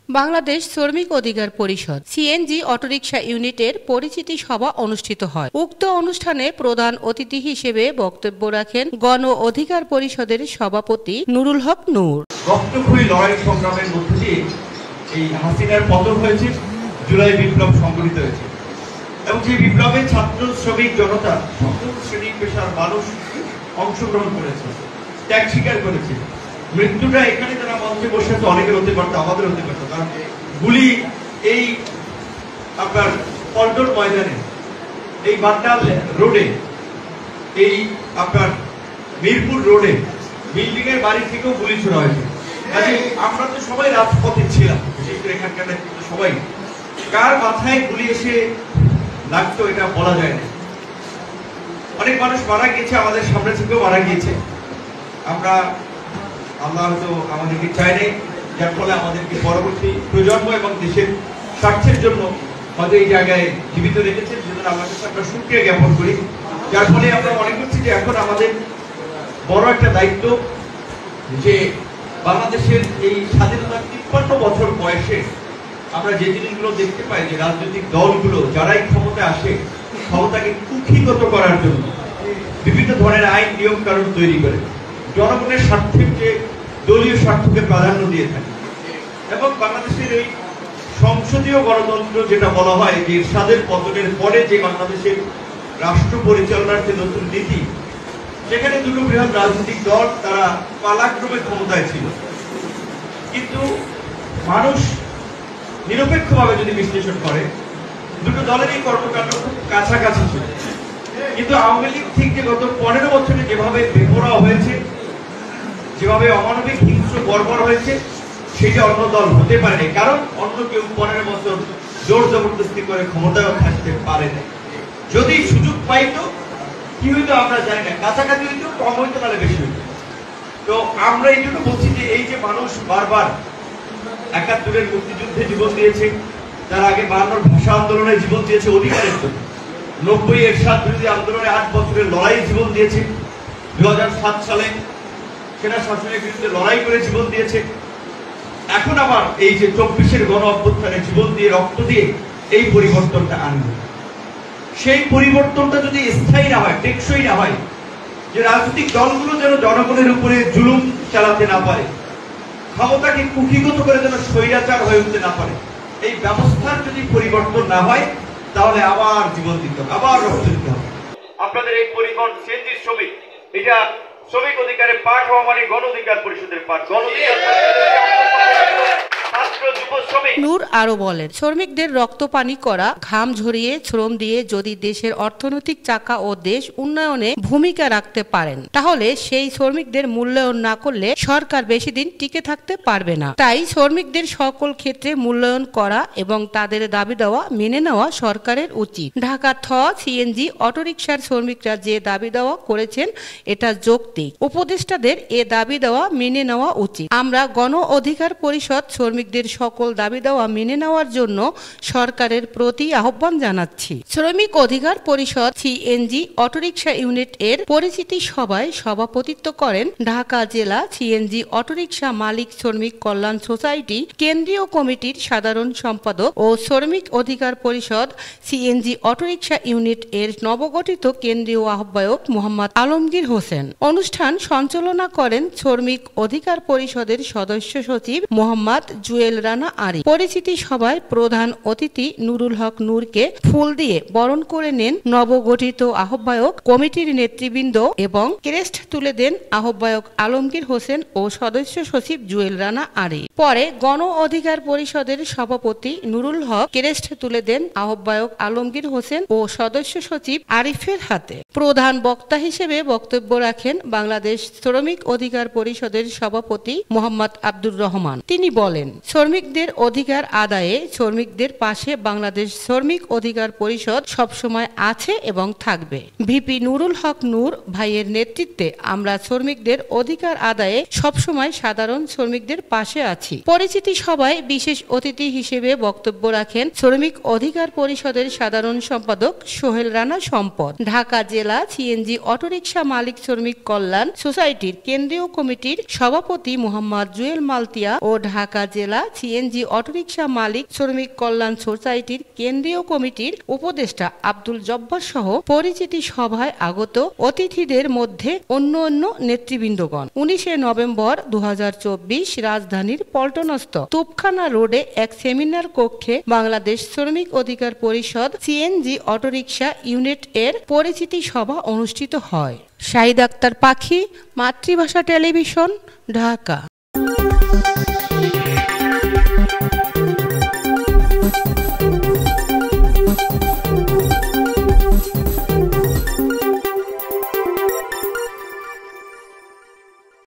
বাংলাদেশ শ্রমিক অধিকার পরিষদ সিএনজি অটোরিকশা ইউনিটের পরিচিতি সভা অনুষ্ঠিত হয়। উক্ত অনুষ্ঠানে প্রধান অতিথি হিসেবে বক্তব্য রাখেন গণ অধিকার পরিষদের সভাপতি নুরুল হক নূর। রক্তক্ষয়ী লড়াই সংগ্রামের মধ্যে দিয়ে এই হাসিনার পতন হয়েছে, জুলাই বিপ্লব সংঘটিত হয়েছে এবং সেই বিপ্লবে ছাত্র শ্রমিক জনতা সকল শ্রেণী পেশার মানুষ অংশগ্রহণ করেছে, ত্যাগ স্বীকার করেছে। মৃত্যুটা এখানে যারা মঞ্চে বসে আছে অনেকের হতে পারতো, আমাদের হতে পারতো, কারণ গুলি এই আপনার পল্টন ময়দানে, এই বান্ডাল রোডে, এই আপনার মিরপুর রোডে বিল্ডিং এর বাড়ি থেকেও গুলি ছোড়া হয়েছে। কাজে আমরা তো সবাই রাজপথে ছিলাম, বিশেষ করে এখানকার সবাই। কার মাথায় গুলি এসে লাগতো এটা বলা যায় না। অনেক মানুষ মারা গিয়েছে, আমাদের সামনে থেকেও মারা গিয়েছে। আমরা আল্লাহ হয়তো আমাদেরকে চায় নাই, যার ফলে আমাদেরকে পরবর্তী প্রজন্ম এবং দেশের স্বার্থের জন্য হয়তো এই জায়গায় জীবিত রেখেছেন। সেজন্য আল্লাহর কাছে আমরা শুকরিয়া জ্ঞাপন করি। যার ফলে আমরা মনে করছি যে এখন আমাদের বড় একটা দায়িত্ব যে বাংলাদেশের এই স্বাধীনতার ৫৩ বছর বয়সে আমরা যে জিনিসগুলো দেখতে পাই যে রাজনৈতিক দলগুলো যারাই ক্ষমতায় আসে ক্ষমতাকে কুক্ষিগত করার জন্য বিভিন্ন ধরনের আইন নিয়ম কানুন তৈরি করে জনগণের স্বার্থের যে দলীয় স্বার্থকে প্রাধান্য দিয়ে থাকে এবং বাংলাদেশের এই সংসদীয় গণতন্ত্র যেটা বলা হয় যে এরশাদের পতনের পরে যে বাংলাদেশের রাষ্ট্র পরিচালনার যে নতুন নীতি, সেখানে দুটো বৃহৎ রাজনৈতিক দল তারা পালাক্রমে ক্ষমতায় ছিল, কিন্তু মানুষ নিরপেক্ষভাবে যদি বিশ্লেষণ করে দুটো দলেরই কর্মকাণ্ড খুব কাছাকাছি ছিল। কিন্তু আওয়ামী লীগ ঠিক যে গত ১৫ বছরে যেভাবে বেপরোয়া হয়েছে, যেভাবে অমানবিক হিংস্র বর্বর হয়েছে, সেটা অন্য দল হতে পারেনি। কারণ অন্য কেউ ১৫ বছর জোর জবরদস্তি করে ক্ষমতায় থাকতে পারে না। যদি সুযোগ পাইতো কি হইতো আমরা জানি না, কাছাকাছি হইতো, কম হইতো, নাহলে বেশি হইতো। তো আমরা এই জন্য বলছি যে এই যে মানুষ বারবার ৭১-এর মুক্তিযুদ্ধে জীবন দিয়েছে, তার আগে ৫২ ভাষা আন্দোলনে জীবন দিয়েছে অধিকারের জন্য, ৯০ এরশাদ বিরোধী আন্দোলনে ৮ বছরের লড়াই জীবন দিয়েছে, ২০০৭ সালে সেনা শাসনের বিরুদ্ধে লড়াই করে জীবন দিয়েছে, এখন আবার এই যে ২৪-এর গণ অভ্যুত্থানে জীবন দিয়ে রক্ত দিয়ে এই পরিবর্তনটা আনবে। সেই পরিবর্তনটা যদি স্থায়ী না হয়, টেকসই না হয়, যে রাজনৈতিক দলগুলো যেন জনগণের উপরে জুলুম চালাতে না পারে, ক্ষমতাকে কুক্ষিগত করে যেন স্বৈরাচার হয়ে উঠতে না পারে, এই ব্যবস্থার যদি পরিবর্তন না হয় তাহলে আবার জীবন দিতে হবে, আবার রক্ত দিতে হবে। আপনাদের এই পরিবহন সিএনজি শ্রমিক, এটা শ্রমিক অধিকারের পাঠ হওয়া মানে গণ অধিকার পরিষদের পাঠ। গণ অধিকার নূর আরো বলেন, শ্রমিকদের রক্ত পানি করা, ঘাম ঝরিয়ে শ্রম দিয়ে যদি দেশের অর্থনৈতিক চাকা ও দেশ উন্নয়নে ভূমিকা রাখতে পারেন, তাহলে সেই শ্রমিকদের মূল্যায়ন না করলে সরকার বেশি দিন টিকে থাকতে পারবে না। তাই শ্রমিকদের সকল ক্ষেত্রে মূল্যায়ন করা এবং তাদের দাবি দেওয়া মেনে নেওয়া সরকারের উচিত। ঢাকা সিএনজি অটোরিকশার শ্রমিকরা যে দাবি দেওয়া করেছেন এটা যৌক্তিক। উপদেষ্টাদের এ দাবি দেওয়া মেনে নেওয়া উচিত। আমরা গণ অধিকার পরিষদ শ্রমিকদের সকল দাবি দেওয়া মেনে নেওয়ার জন্য সরকারের প্রতি আহ্বান জানাচ্ছি। শ্রমিক অধিকার পরিষদ সিএনজি অটোরিকশা ইউনিট এর পরিচিতি সভায় সভাপতিত্ব করেন ঢাকা জেলা সিএনজি অটোরিকশা মালিক শ্রমিক কল্যাণ সোসাইটি কেন্দ্রীয় কমিটির সাধারণ সম্পাদক ও শ্রমিক অধিকার পরিষদ সিএনজি অটোরিকশা ইউনিট এর নবগঠিত কেন্দ্রীয় আহ্বায়ক মোহাম্মদ আলমগীর হোসেন। অনুষ্ঠান সঞ্চালনা করেন শ্রমিক অধিকার পরিষদের সদস্য সচিব মোহাম্মদ জুয়েল রানা আরি। পরিচিতি সভায় প্রধান অতিথি নুরুল হক নূরকে ফুল দিয়ে বরণ করে নেন নবগঠিত আহ্বায়ক কমিটির নেতৃবৃন্দ এবং ক্রেস্ট তুলে দেন আহ্বায়ক আলমগীর হোসেন ও সদস্য সচিব জুয়েল রানা আরি। পরে গণ অধিকার পরিষদের সভাপতি নুরুল হক ক্রেস্ট তুলে দেন আহ্বায়ক আলমগীর হোসেন ও সদস্য সচিব আরিফের হাতে। প্রধান বক্তা হিসেবে বক্তব্য রাখেন বাংলাদেশ শ্রমিক অধিকার পরিষদের সভাপতি মোহাম্মদ আব্দুর রহমান। তিনি বলেন, শ্রমিকদের অধিকার আদায়ে শ্রমিকদের পাশে বাংলাদেশ শ্রমিক অধিকার পরিষদ সবসময় আছে এবং থাকবে। ভিপি নুরুল হক নূর ভাইয়ের নেতৃত্বে আমরা শ্রমিকদের অধিকার আদায়ে সবসময় সাধারণ শ্রমিকদের পাশে আছি। পরিচিতি সভায় বিশেষ অতিথি হিসেবে বক্তব্য রাখেন শ্রমিক অধিকার পরিষদের সাধারণ সম্পাদক সোহেল রানা সম্পদ, ঢাকা জেলা সিএনজি অটোরিকশা মালিক শ্রমিক কল্যাণ সোসাইটির কেন্দ্রীয় কমিটির সভাপতি মোহাম্মদ জুয়েল মালতিয়া ও ঢাকা জেলা জেলা সিএনজি অটোরিকশা মালিক শ্রমিক কল্যাণ সোসাইটির কেন্দ্রীয় কমিটির উপদেষ্টা আব্দুল জব্বার সহ পরিচিতি সভায় আগত অতিথিদের মধ্যে অন্য নেতৃবৃন্দগণ 19 নভেম্বর 2024 রাজধানীর পল্টনস্থ তুপখানা রোডে এক সেমিনার কক্ষে বাংলাদেশ শ্রমিক অধিকার পরিষদ সিএনজি অটোরিকশা ইউনিট এর পরিচিতি সভা অনুষ্ঠিত হয়। শাহিদ আক্তার পাখি, মাতৃভাষা টেলিভিশন, ঢাকা।